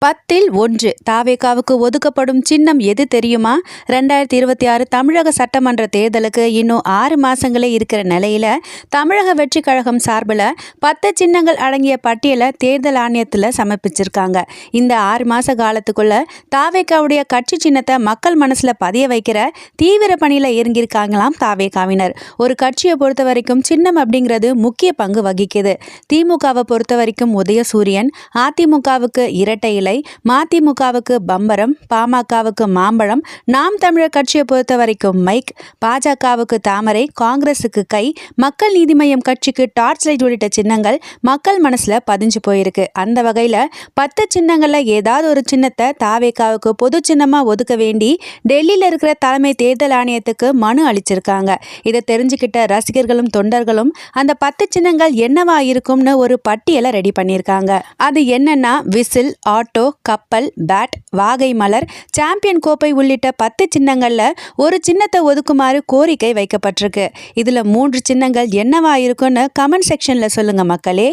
10ல் 1 தாவேகாவுக்கு ஒதுக்கப்படும் சின்னம் எது தெரியுமா? 2026 தமிழக சட்டமன்ற தேர்தலுக்கு இன்னும் 6 மாசங்களே இருக்கிற நிலையில தமிழக வெற்றி கழகம் சார்பில் 10 சின்னங்கள் அடங்கிய பட்டியலை தேர்தல் ஆணையத்தில் சமர்ப்பிச்சிருக்காங்க. இந்த 6 மாச காலத்துக்குள்ள தாவேகாவுடைய கட்சி சின்னத்தை மக்கள் மனசுல பதிய வைக்கிற தீவிர பணியில இறங்கியிருக்காங்களாம் தாவேகாவினர். ஒரு கட்சியை பொறுத்த வரைக்கும் சின்னம் அப்படிங்கிறது முக்கிய பங்கு வகிக்குது. திமுகவை பொறுத்த வரைக்கும் உதயசூரியன், அதிமுகவுக்கு இரட்டை இலை, மதிமுகவுக்கு பம்பரம், பாமகவுக்கு மாம்பழம், நாம் தமிழர் கட்சியை பொறுத்த வரைக்கும் மைக், பாஜகவுக்கு தாமரை, காங்கிரசுக்கு கை, மக்கள் நீதி மய்யம் கட்சிக்கு டார்ச் லைட் உள்ளிட்ட சின்னங்கள் மக்கள் மனசுல பதிஞ்சு போயிருக்கு. அந்த வகையில 10 சின்னங்கள்ல ஏதாவது ஒரு சின்னத்தை தாவேகாவுக்கு பொது சின்னமா ஒதுக்க வேண்டி டெல்லியில இருக்கிற தலைமை தேர்தல் ஆணையத்துக்கு மனு அளிச்சிருக்காங்க. இதை தெரிஞ்சுக்கிட்ட ரசிகர்களும் தொண்டர்களும் அந்த 10 சின்னங்கள் என்னவா இருக்கும்னு ஒரு பட்டியலை ரெடி பண்ணியிருக்காங்க. அது என்னன்னா விசில், ஆட்டோ, கப்பல், பேட், வாகை மலர், சாம்பியன் கோப்பை உள்ளிட்ட 10 சின்னங்கள்ல ஒரு சின்னத்தை ஒதுக்குமாறு கோரிக்கை வைக்கப்பட்டிருக்கு. இதுல 3 சின்னங்கள் என்னவா இருக்கும்னு கமெண்ட் செக்ஷன்ல சொல்லுங்க மக்களே.